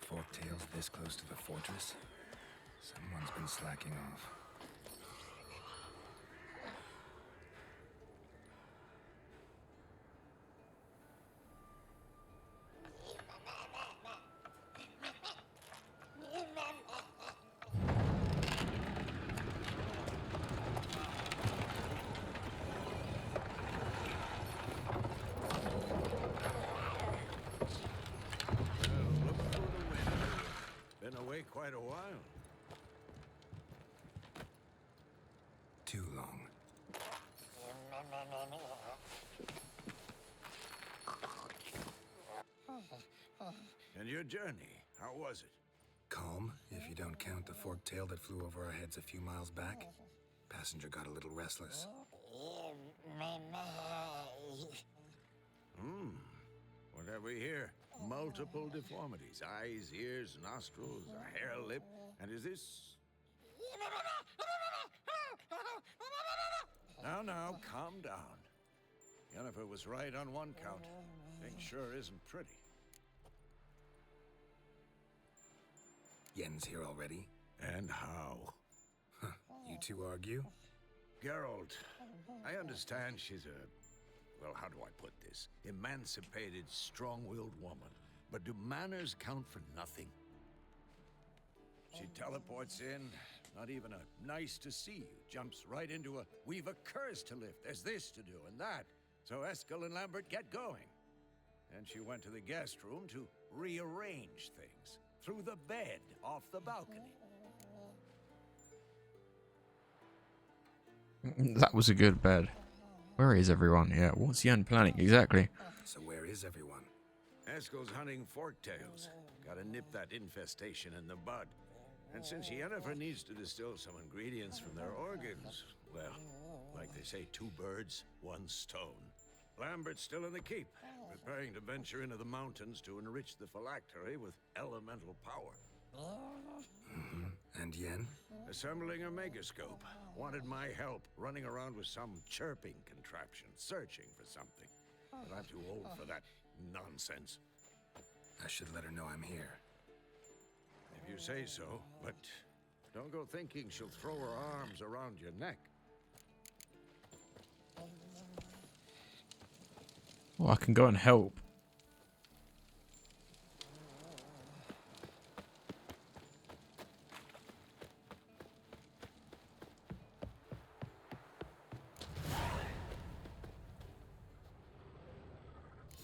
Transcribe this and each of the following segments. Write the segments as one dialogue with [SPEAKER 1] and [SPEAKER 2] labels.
[SPEAKER 1] Forktails this close to the fortress? Someone's been slacking off.
[SPEAKER 2] Quite a while.
[SPEAKER 1] Too long.
[SPEAKER 2] And your journey, how was it?
[SPEAKER 1] Calm, if you don't count the forktail that flew over our heads a few miles back. Passenger got a little restless.
[SPEAKER 2] What have we here? Multiple deformities. Eyes, ears, nostrils, a hair lip. And is this... Now, calm down. Jennifer was right on one count. Thing sure isn't pretty.
[SPEAKER 1] Yen's here already?
[SPEAKER 2] And how?
[SPEAKER 1] You two argue?
[SPEAKER 2] Geralt, I understand she's a... Well, how do I put this? Emancipated, strong-willed woman. But do manners count for nothing? She teleports in, not even a nice to see you. Jumps right into a, we've a curse to lift. There's this to do and that. So Eskel and Lambert get going. And she went to the guest room to rearrange things. Through the bed, off the balcony.
[SPEAKER 3] That was a good bed. Where is everyone? Yeah, what's Yen planning exactly?
[SPEAKER 1] So where is everyone?
[SPEAKER 2] Eskel's hunting forktails. Gotta nip that infestation in the bud. And since Yennefer needs to distill some ingredients from their organs, well, like they say, 2 birds, 1 stone. Lambert's still in the keep, preparing to venture into the mountains to enrich the phylactery with elemental power.
[SPEAKER 1] And Yen?
[SPEAKER 2] Assembling a megascope. Wanted my help, running around with some chirping contraption, searching for something. But I'm too old for that nonsense.
[SPEAKER 1] I should let her know I'm here.
[SPEAKER 2] If you say so, but don't go thinking she'll throw her arms around your neck.
[SPEAKER 3] Well, I can go and help.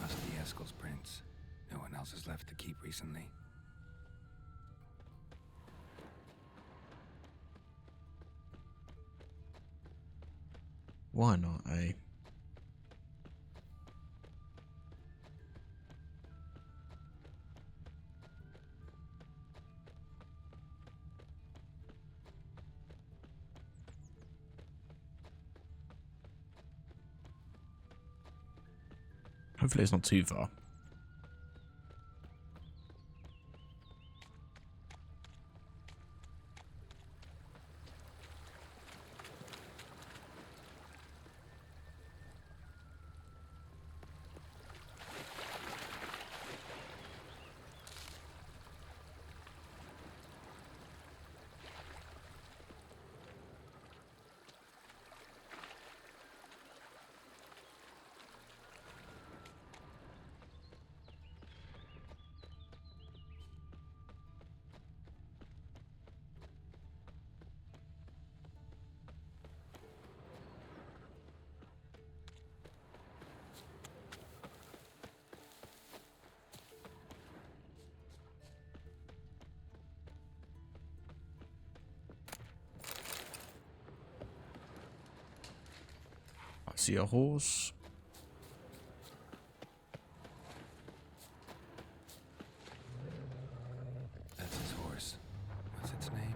[SPEAKER 1] Must be Eskel's prints. No one else has left the keep recently.
[SPEAKER 3] Why not, eh? Hopefully it's not too far. I see a horse.
[SPEAKER 1] That's his horse. What's its name?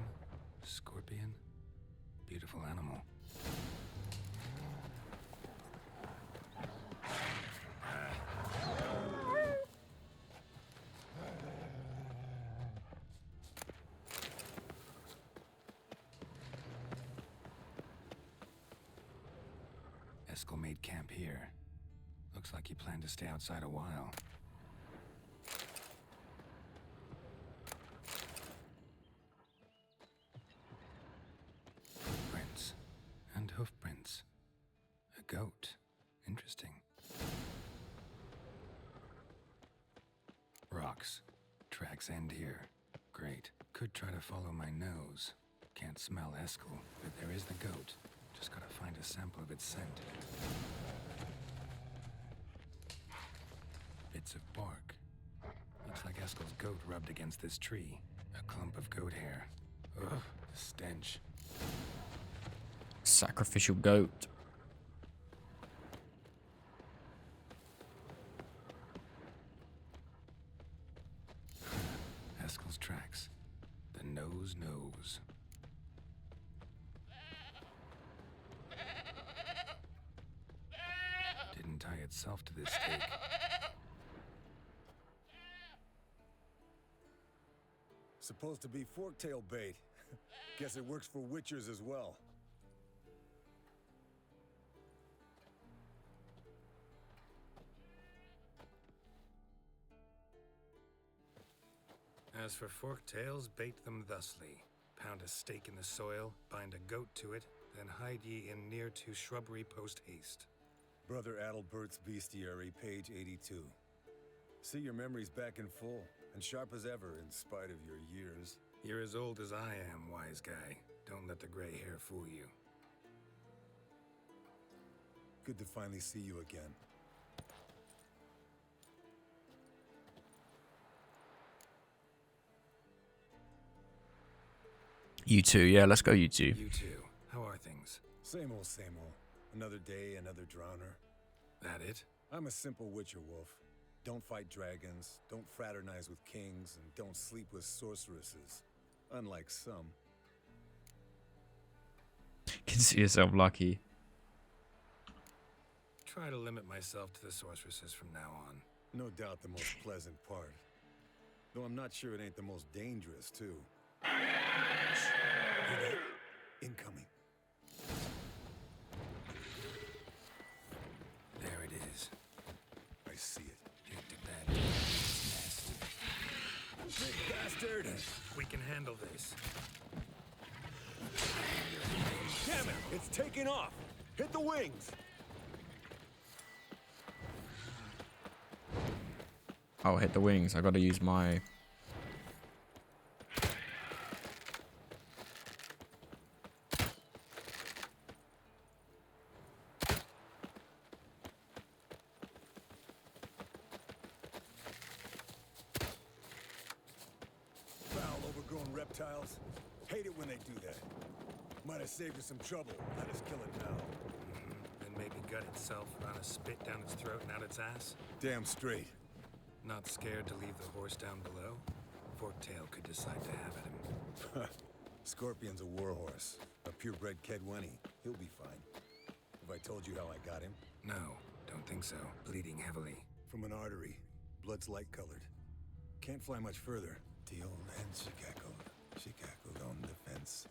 [SPEAKER 1] Scorpion? Beautiful animal. Eskel made camp here. Looks like he planned to stay outside a while. Footprints. And hoofprints. A goat. Interesting. Rocks. Tracks end here. Great. Could try to follow my nose. Can't smell Eskel, but there is the goat. Just gotta find a sample of its scent. Bits of bark. Looks like Eskel's goat rubbed against this tree. A clump of goat hair. Ugh, the stench.
[SPEAKER 3] Sacrificial goat.
[SPEAKER 1] Eskel's tracks. The nose knows. Didn't tie itself to this stake.
[SPEAKER 4] Supposed to be forktail bait. Guess it works for witchers as well.
[SPEAKER 1] As for forktails, bait them thusly. Pound a stake in the soil, bind a goat to it, then hide ye in near to shrubbery post haste.
[SPEAKER 4] Brother Adalbert's Bestiary, page 82. See your memories back in full, and sharp as ever in spite of your years.
[SPEAKER 1] You're as old as I am, wise guy. Don't let the gray hair fool you.
[SPEAKER 4] Good to finally see you again.
[SPEAKER 3] You two, yeah, let's go, you two.
[SPEAKER 1] You too. How are things?
[SPEAKER 4] Same old, same old. Another day, another drowner.
[SPEAKER 1] That it?
[SPEAKER 4] I'm a simple witcher wolf. Don't fight dragons, don't fraternize with kings, and don't sleep with sorceresses. Unlike some.
[SPEAKER 3] Consider yourself lucky.
[SPEAKER 1] Try to limit myself to the sorceresses from now on.
[SPEAKER 4] No doubt the most pleasant part. Though I'm not sure it ain't the most dangerous, too. Hear that? Incoming.
[SPEAKER 1] There it is.
[SPEAKER 4] I see it.
[SPEAKER 1] Picked a bad nest.
[SPEAKER 4] Big bastard!
[SPEAKER 1] We can handle this.
[SPEAKER 4] Damn it! It's taking off! Hit the wings!
[SPEAKER 3] Oh, hit the wings. I gotta use my...
[SPEAKER 4] Foul, overgrown reptiles. Hate it when they do that. Might have saved us some trouble. Let us kill it now.
[SPEAKER 1] Then maybe gut itself, run a spit down its throat and out its ass?
[SPEAKER 4] Damn straight.
[SPEAKER 1] Not scared to leave the horse down below? Forktail could decide to have at him.
[SPEAKER 4] Scorpion's a warhorse. A purebred Kedwenny. He'll be fine. Have I told you how I got him?
[SPEAKER 1] No, don't think so. Bleeding heavily.
[SPEAKER 4] From an artery. Blood's light-colored. Can't fly much further. The old hen she cackled. She cackled on the fence.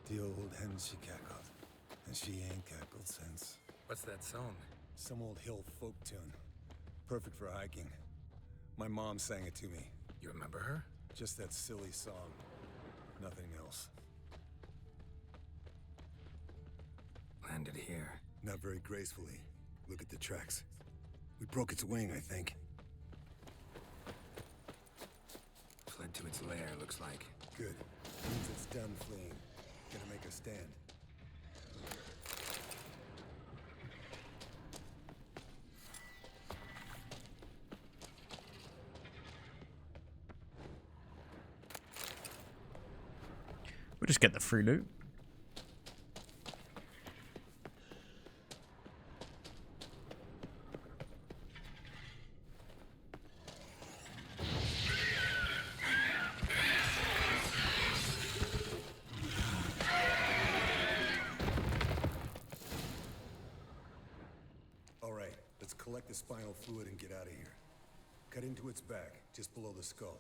[SPEAKER 4] The old hen she cackled. And she ain't cackled since.
[SPEAKER 1] What's that song?
[SPEAKER 4] Some old hill folk tune. Perfect for hiking. My mom sang it to me.
[SPEAKER 1] You remember her?
[SPEAKER 4] Just that silly song. Nothing else.
[SPEAKER 1] Landed here.
[SPEAKER 4] Not very gracefully. Look at the tracks. We broke its wing, I think.
[SPEAKER 1] Fled to its lair, looks like.
[SPEAKER 4] Good. Means it's done fleeing. Gonna make a stand.
[SPEAKER 3] We'll just get the free loot.
[SPEAKER 4] All right, let's collect the spinal fluid and get out of here. Cut into its back, just below the skull.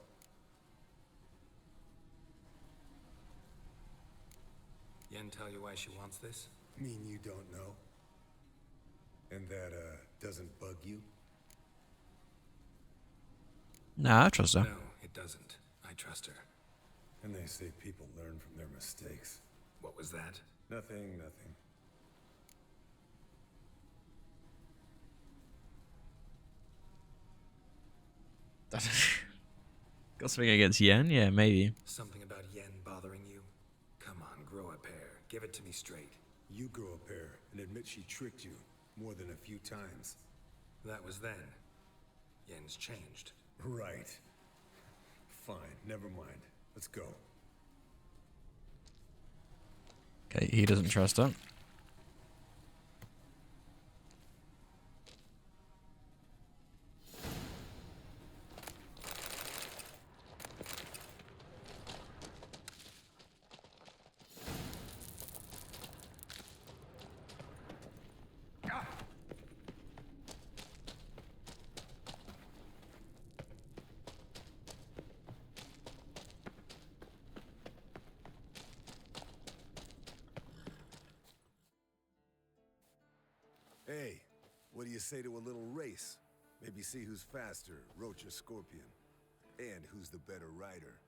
[SPEAKER 1] Yen tell you why she wants this?
[SPEAKER 4] Mean you don't know? And that, doesn't bug you?
[SPEAKER 3] Nah, I trust her.
[SPEAKER 1] No, it doesn't. I trust her.
[SPEAKER 4] And they say people learn from their mistakes.
[SPEAKER 1] What was that?
[SPEAKER 4] Nothing, nothing.
[SPEAKER 3] Got something against Yen? Yeah, maybe.
[SPEAKER 1] Something about Yen bothering you? Come on, grow a pair. Give it to me straight.
[SPEAKER 4] You grow a pair and admit she tricked you more than a few times.
[SPEAKER 1] That was then. Yen's changed.
[SPEAKER 4] Right. Fine, never mind. Let's go.
[SPEAKER 3] Okay, he doesn't trust her.
[SPEAKER 4] Hey, what do you say to a little race? Maybe see who's faster, Roach or Scorpion. And who's the better rider.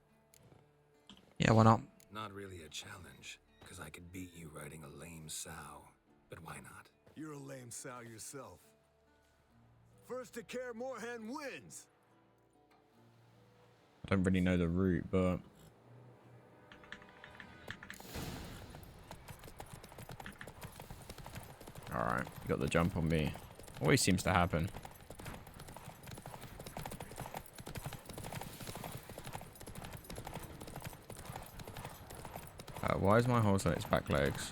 [SPEAKER 3] Yeah, why not?
[SPEAKER 1] Not really a challenge, because I could beat you riding a lame sow. But why not?
[SPEAKER 4] You're a lame sow yourself. First to Care Moorhen wins!
[SPEAKER 3] I don't really know the route, but... Alright, you got the jump on me. Always seems to happen. Why is my horse on its back legs?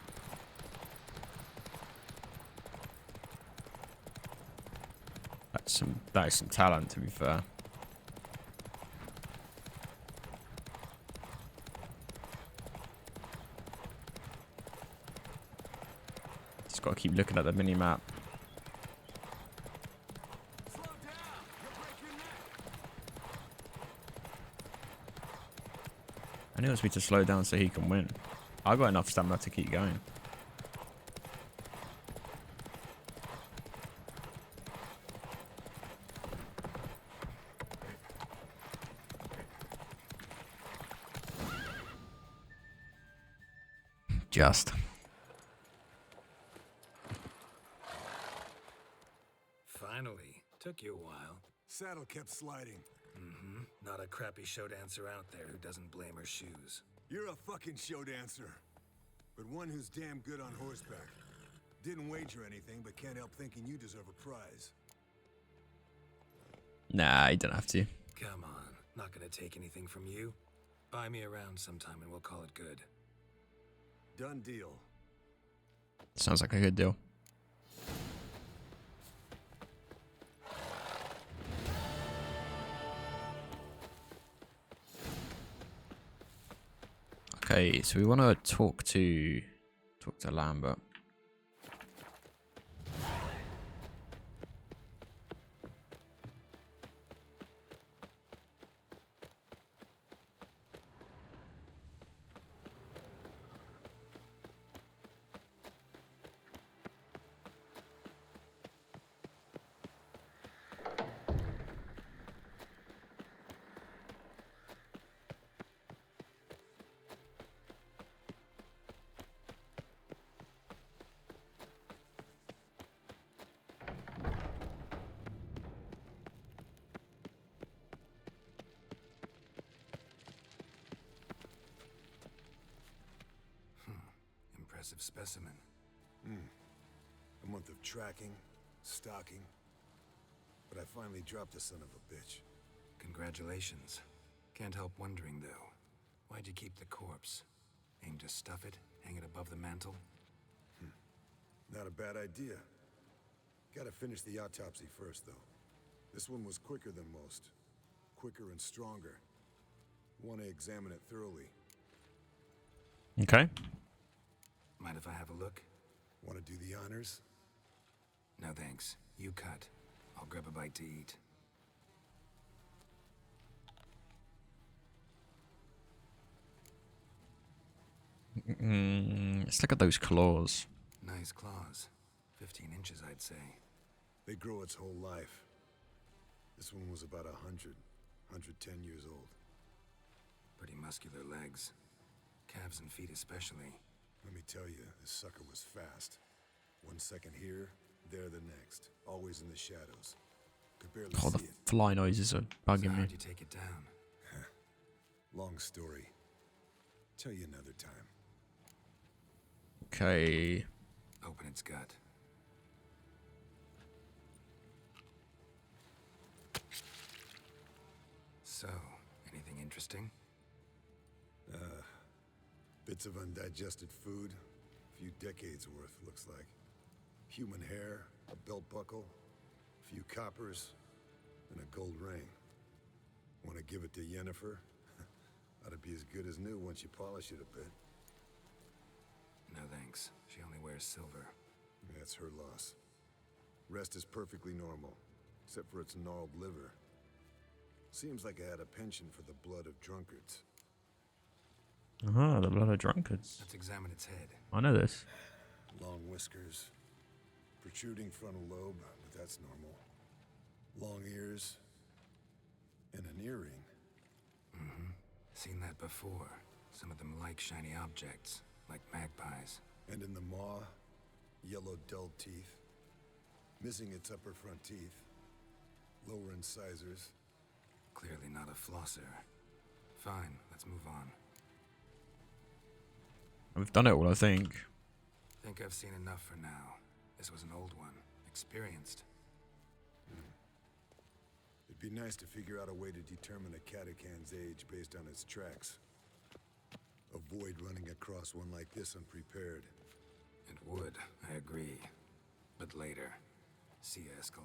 [SPEAKER 3] That is some talent, to be fair. Just got to keep looking at the mini map.
[SPEAKER 4] Slow down! You'll break your neck!
[SPEAKER 3] And he wants me to slow down so he can win. I've got enough stamina to keep going. Just.
[SPEAKER 1] Finally. Took you a while.
[SPEAKER 4] Saddle kept sliding.
[SPEAKER 1] Mm-hmm. Not a crappy show dancer out there who doesn't blame her shoes.
[SPEAKER 4] You're a fucking show dancer. But one who's damn good on horseback. Didn't wager anything, but can't help thinking you deserve a prize.
[SPEAKER 3] Nah, you don't have to.
[SPEAKER 1] Come on. Not gonna take anything from you. Buy me around sometime and we'll call it good.
[SPEAKER 4] Done deal.
[SPEAKER 3] Sounds like a good deal. Okay, so we want to talk to Lambert.
[SPEAKER 1] Impressive specimen.
[SPEAKER 4] A month of tracking, stalking. But I finally dropped the son of a bitch.
[SPEAKER 1] Congratulations. Can't help wondering, though. Why'd you keep the corpse? Aim to stuff it? Hang it above the mantle?
[SPEAKER 4] Not a bad idea. Gotta finish the autopsy first, though. This one was quicker than most. Quicker and stronger. Want to examine it thoroughly.
[SPEAKER 3] Okay.
[SPEAKER 1] Mind if I have a look?
[SPEAKER 4] Want to do the honors?
[SPEAKER 1] No thanks. You cut. I'll grab a bite to eat.
[SPEAKER 3] Let's look at those claws.
[SPEAKER 1] Nice claws. 15 inches, I'd say.
[SPEAKER 4] They grow its whole life. This one was about 110 years old.
[SPEAKER 1] Pretty muscular legs. Calves and feet especially.
[SPEAKER 4] Let me tell you, this sucker was fast. 1 second here, there the next. Always in the shadows. Could barely
[SPEAKER 3] Oh, the
[SPEAKER 4] see it.
[SPEAKER 3] fly noises are
[SPEAKER 1] So
[SPEAKER 3] bugging me.
[SPEAKER 1] how'd you take it down?
[SPEAKER 4] Long story. Tell you another time.
[SPEAKER 3] Okay.
[SPEAKER 1] Open its gut. So, anything interesting?
[SPEAKER 4] Bits of undigested food. A few decades worth, looks like. Human hair, a belt buckle, a few coppers, and a gold ring. Want to give it to Yennefer? Ought to be as good as new once you polish it a bit.
[SPEAKER 1] No thanks. She only wears silver.
[SPEAKER 4] That's her loss. Rest is perfectly normal, except for its gnarled liver. Seems like I had a penchant for the blood of drunkards.
[SPEAKER 3] Ah, the blood of drunkards.
[SPEAKER 1] Let's examine its head.
[SPEAKER 3] I know this.
[SPEAKER 4] Long whiskers, protruding frontal lobe, but that's normal. Long ears, and an earring.
[SPEAKER 1] Seen that before. Some of them like shiny objects, like magpies.
[SPEAKER 4] And in the maw, yellow dull teeth. Missing its upper front teeth. Lower incisors.
[SPEAKER 1] Clearly not a flosser. Fine, let's move on.
[SPEAKER 3] We've done it all, I think.
[SPEAKER 1] Think I've seen enough for now. This was an old one. Experienced.
[SPEAKER 4] It'd be nice to figure out a way to determine a catacan's age based on its tracks. Avoid running across one like this unprepared.
[SPEAKER 1] It would, I agree. But later. See you, Eskel.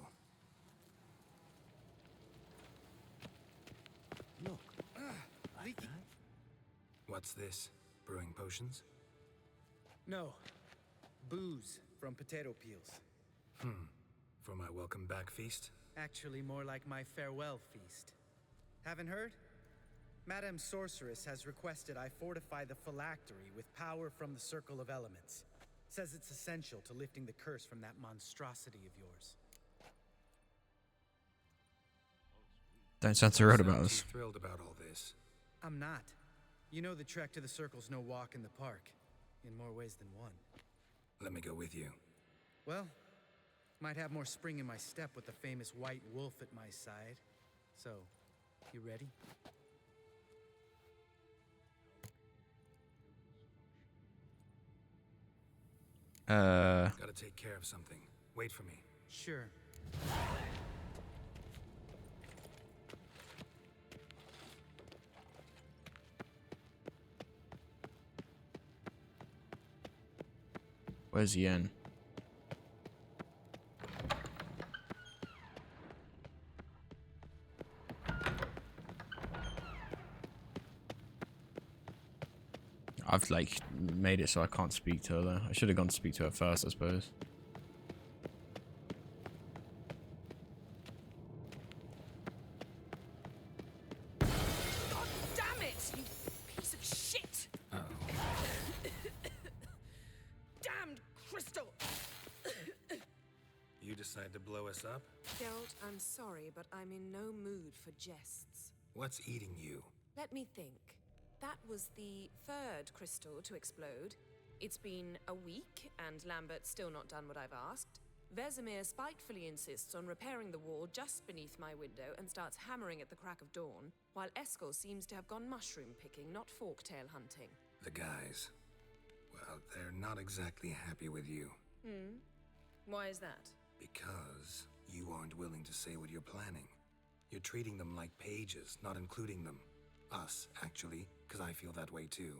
[SPEAKER 5] Look. Leaky.
[SPEAKER 1] What's this? Brewing potions?
[SPEAKER 5] No. Booze from potato peels.
[SPEAKER 1] For my welcome back feast?
[SPEAKER 5] Actually, more like my farewell feast. Haven't heard? Madame Sorceress has requested I fortify the phylactery with power from the Circle of Elements. Says it's essential to lifting the curse from that monstrosity of yours.
[SPEAKER 3] Don't sound too right
[SPEAKER 1] Sound
[SPEAKER 3] about
[SPEAKER 1] too
[SPEAKER 3] this.
[SPEAKER 1] thrilled about all this.
[SPEAKER 5] I'm not. You know the trek to the Circle's no walk in the park. In more ways than one.
[SPEAKER 1] Let me go with you.
[SPEAKER 5] Well, might have more spring in my step with the famous white wolf at my side. So, you ready?
[SPEAKER 1] Gotta take care of something. Wait for me.
[SPEAKER 5] Sure.
[SPEAKER 3] Where's Yen? I've like made it so I can't speak to her though. I should have gone to speak to her first, I suppose.
[SPEAKER 6] God damn it, you piece of shit! Damned crystal!
[SPEAKER 1] You decide to blow us up?
[SPEAKER 6] Geralt, I'm sorry, but I'm in no mood for jests.
[SPEAKER 1] What's eating you?
[SPEAKER 6] Let me think. That was the third crystal to explode. It's been a week, and Lambert's still not done what I've asked. Vesemir spitefully insists on repairing the wall just beneath my window and starts hammering at the crack of dawn, while Eskel seems to have gone mushroom picking, not forktail hunting.
[SPEAKER 1] The guys. Well, they're not exactly happy with you.
[SPEAKER 6] Why is that?
[SPEAKER 1] Because you aren't willing to say what you're planning. You're treating them like pages, not including them. Us, actually, because I feel that way too.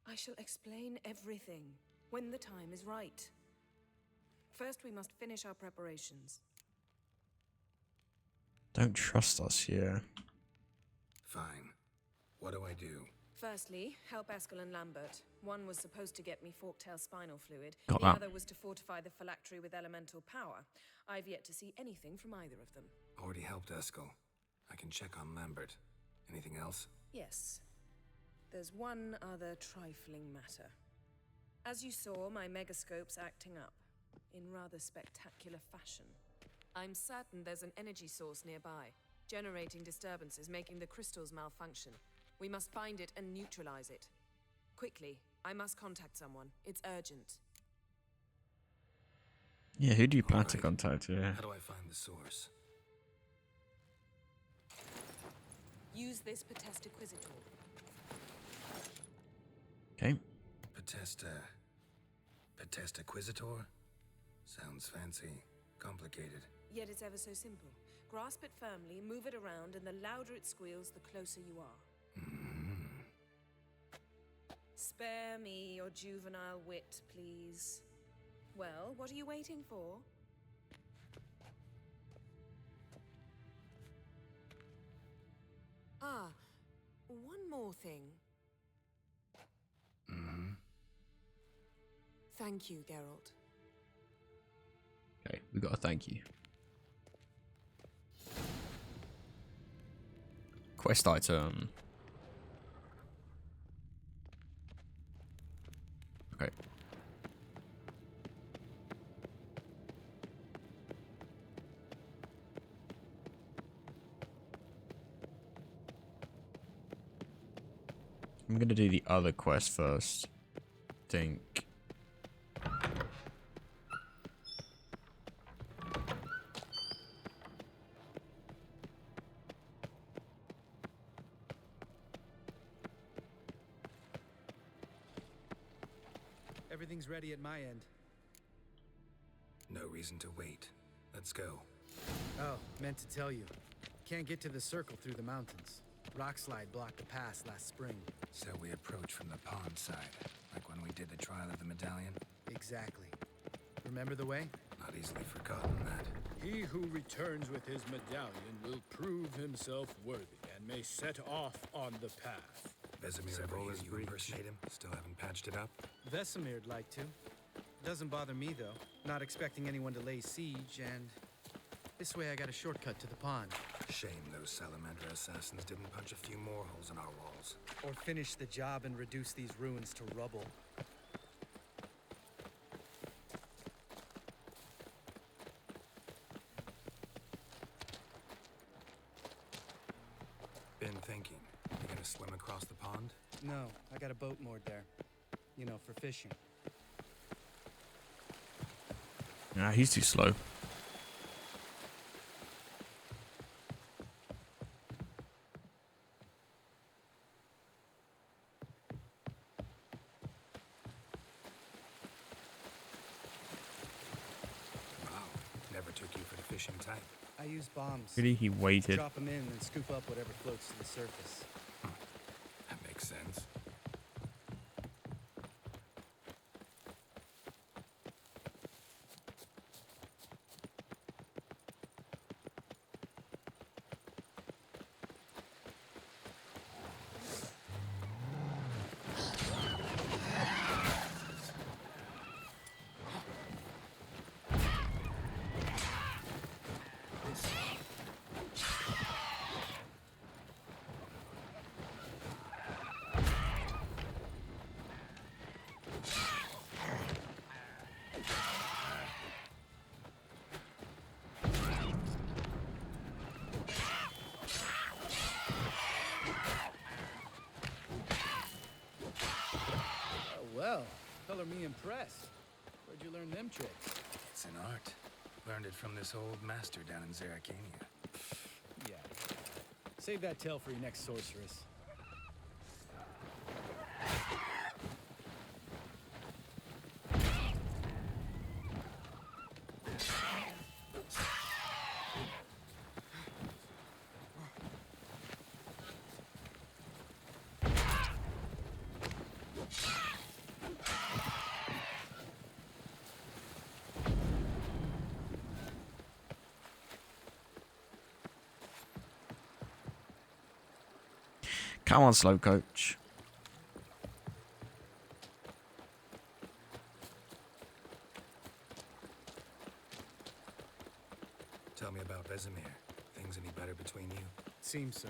[SPEAKER 6] I shall explain everything when the time is right. First, we must finish our preparations.
[SPEAKER 3] Don't trust us, yeah.
[SPEAKER 1] Fine. What do I do?
[SPEAKER 6] Firstly, help Eskel and Lambert. One was supposed to get me forktail spinal fluid.
[SPEAKER 3] Got
[SPEAKER 6] The
[SPEAKER 3] that.
[SPEAKER 6] other was to fortify the phylactery with elemental power. I've yet to see anything from either of them.
[SPEAKER 1] Already helped Eskel. I can check on Lambert. Anything else?
[SPEAKER 6] Yes. There's one other trifling matter. As you saw, my megascope's acting up. in rather spectacular fashion. I'm certain there's an energy source nearby, generating disturbances, making the crystals malfunction. We must find it and neutralize it. Quickly, I must contact someone. It's urgent.
[SPEAKER 3] Yeah, who do you plan to
[SPEAKER 1] Alright.
[SPEAKER 3] contact? Yeah.
[SPEAKER 1] How do I find the source?
[SPEAKER 6] Use this Potest Acquisitor.
[SPEAKER 3] Okay.
[SPEAKER 1] Potest Acquisitor? Sounds fancy. Complicated.
[SPEAKER 6] Yet it's ever so simple. Grasp it firmly, move it around, and the louder it squeals, the closer you are. Spare me your juvenile wit, please. Well, what are you waiting for? Ah, one more thing. Thank you, Geralt.
[SPEAKER 3] Okay, we got a thank you. Quest item. Okay. I'm gonna do the other quest first. Think.
[SPEAKER 5] Everything's ready at my end.
[SPEAKER 1] No reason to wait. Let's go.
[SPEAKER 5] Oh, meant to tell you. Can't get to the circle through the mountains. Rockslide blocked the pass last spring.
[SPEAKER 1] So we approach from the pond side, like when we did the trial of the medallion?
[SPEAKER 5] Exactly. Remember the way?
[SPEAKER 1] Not easily forgotten, that.
[SPEAKER 7] He who returns with his medallion will prove himself worthy and may set off on the path.
[SPEAKER 1] Vesemir ever hear you impersonate him? Still haven't patched it up?
[SPEAKER 5] Vesemir'd like to. Doesn't bother me, though. Not expecting anyone to lay siege, and this way I got a shortcut to the pond.
[SPEAKER 1] Shame those Salamander assassins didn't punch a few more holes in our walls.
[SPEAKER 5] Or finish the job and reduce these ruins to rubble.
[SPEAKER 1] Been thinking. You gonna swim across the pond?
[SPEAKER 5] No, I got a boat moored there. You know, for fishing.
[SPEAKER 3] Nah, he's too slow.
[SPEAKER 1] Wow. Never took you for the fishing type.
[SPEAKER 5] I use bombs.
[SPEAKER 3] Really, he waited.
[SPEAKER 5] Drop them in and scoop up whatever floats to the surface.
[SPEAKER 1] That makes sense.
[SPEAKER 5] Well, color me impressed. Where'd you learn them tricks?
[SPEAKER 1] It's an art. Learned it from this old master down in Zerrikania.
[SPEAKER 5] Yeah. Save that tale for your next sorceress.
[SPEAKER 3] Come on, slow coach.
[SPEAKER 1] Tell me about Vesemir. Things any better between you?
[SPEAKER 5] Seems so.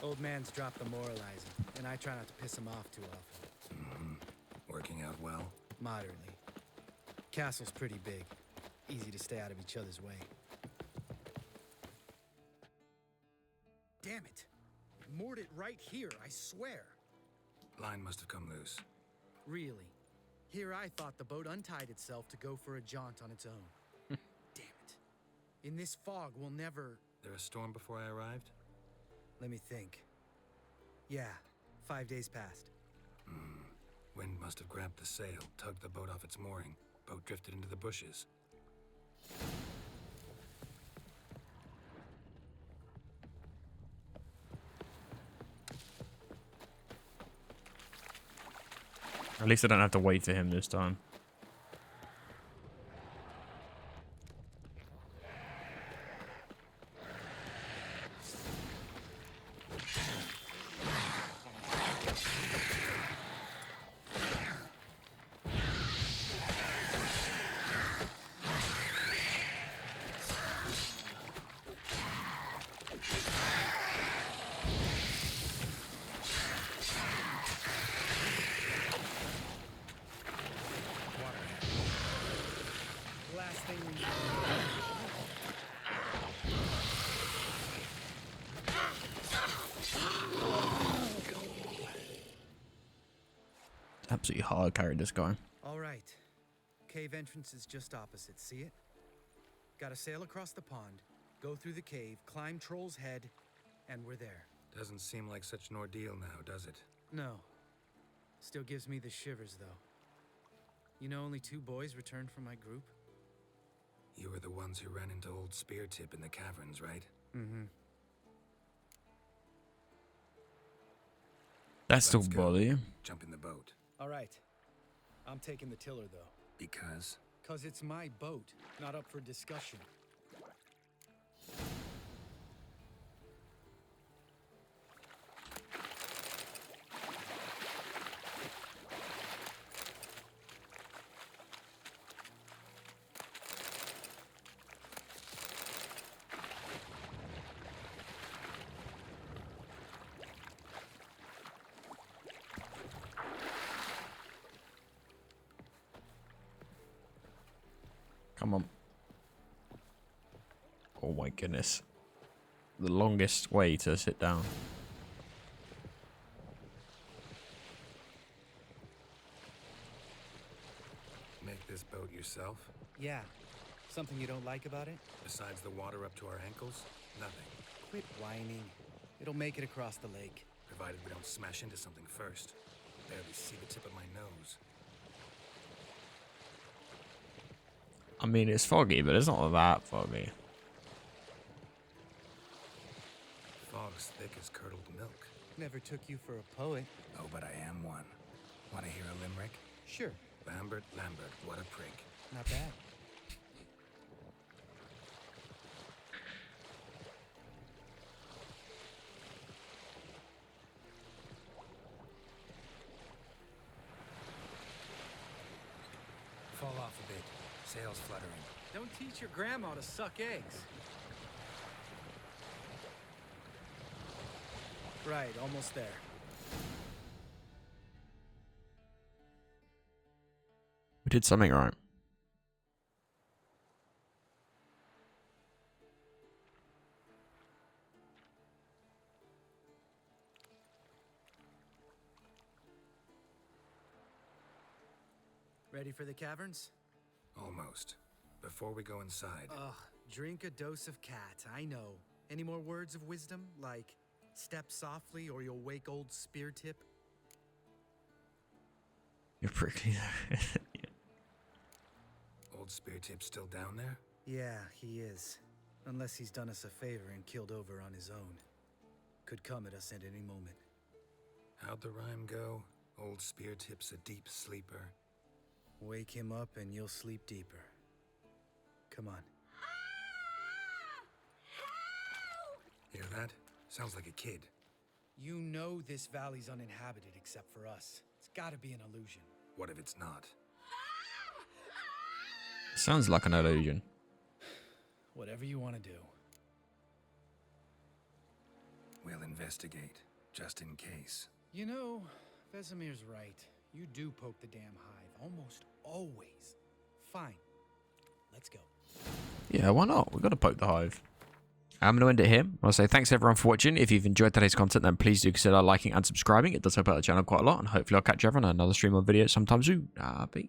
[SPEAKER 5] Old man's dropped the moralizing, and I try not to piss him off too often.
[SPEAKER 1] Working out well?
[SPEAKER 5] Moderately. Castle's pretty big. Easy to stay out of each other's way. Damn it! It moored it right here, I swear.
[SPEAKER 1] Line must have come loose.
[SPEAKER 5] Really? Here I thought the boat untied itself to go for a jaunt on its own. Damn it. In this fog, we'll never...
[SPEAKER 1] There a storm before I arrived?
[SPEAKER 5] Let me think. Yeah, 5 days passed.
[SPEAKER 1] Wind must have grabbed the sail, tugged the boat off its mooring. Boat drifted into the bushes.
[SPEAKER 3] At least I don't have to wait for him this time.
[SPEAKER 5] Last thing we need.
[SPEAKER 3] Absolutely hard carried this guy.
[SPEAKER 5] All right. Cave entrance is just opposite. See it? Gotta sail across the pond, go through the cave, climb Troll's Head, and we're there.
[SPEAKER 1] Doesn't seem like such an ordeal now, does it?
[SPEAKER 5] No. Still gives me the shivers, though. You know, only 2 boys returned from my group?
[SPEAKER 1] You were the ones who ran into old Spear Tip in the caverns, right?
[SPEAKER 5] Mm-hmm.
[SPEAKER 3] That still
[SPEAKER 1] Let's go.
[SPEAKER 3] bother you?
[SPEAKER 1] Jump in the boat.
[SPEAKER 5] All right. I'm taking the tiller, though.
[SPEAKER 1] Because?
[SPEAKER 5] 'Cause it's my boat, not up for discussion.
[SPEAKER 3] Come on. Oh my goodness. The longest way to sit down.
[SPEAKER 1] Make this boat yourself?
[SPEAKER 5] Yeah. Something you don't like about it?
[SPEAKER 1] Besides the water up to our ankles? Nothing.
[SPEAKER 5] Quit whining. It'll make it across the lake.
[SPEAKER 1] Provided we don't smash into something first. Barely see the tip of my nose.
[SPEAKER 3] I mean, it's foggy, but it's not that foggy.
[SPEAKER 1] Fog's thick as curdled milk.
[SPEAKER 5] Never took you for a poet.
[SPEAKER 1] Oh, but I am one. Want to hear a limerick?
[SPEAKER 5] Sure.
[SPEAKER 1] Lambert, Lambert, what a prig.
[SPEAKER 5] Not bad.
[SPEAKER 1] Fall off a bit. Sails fluttering.
[SPEAKER 5] Don't teach your grandma to suck eggs. Right, almost there.
[SPEAKER 3] We did something right.
[SPEAKER 5] Ready for the caverns?
[SPEAKER 1] Almost. Before we go inside,
[SPEAKER 5] Ugh, drink a dose of cat, I know. Any more words of wisdom? Like, step softly or you'll wake old Spear Tip?
[SPEAKER 3] You're prickly there.
[SPEAKER 1] old Spear Tip's still down there?
[SPEAKER 5] Yeah, he is. Unless he's done us a favor and killed over on his own. Could come at us at any moment.
[SPEAKER 1] How'd the rhyme go? Old Spear Tip's a deep sleeper.
[SPEAKER 5] Wake him up and you'll sleep deeper. Come on.
[SPEAKER 1] Hear that? Sounds like a kid.
[SPEAKER 5] You know this valley's uninhabited except for us. It's gotta be an illusion.
[SPEAKER 1] What if it's not?
[SPEAKER 3] Sounds like an illusion.
[SPEAKER 5] Whatever you want to do.
[SPEAKER 1] We'll investigate, just in case.
[SPEAKER 5] You know, Vesemir's right. You do poke the damn hive, almost always. Fine. Let's go.
[SPEAKER 3] Yeah, why not? We've got to poke the hive. I'm going to end it here. I'll say thanks everyone for watching. If you've enjoyed today's content, then please do consider liking and subscribing. It does help out the channel quite a lot. And hopefully I'll catch you everyone on another stream or video sometime soon. Peace.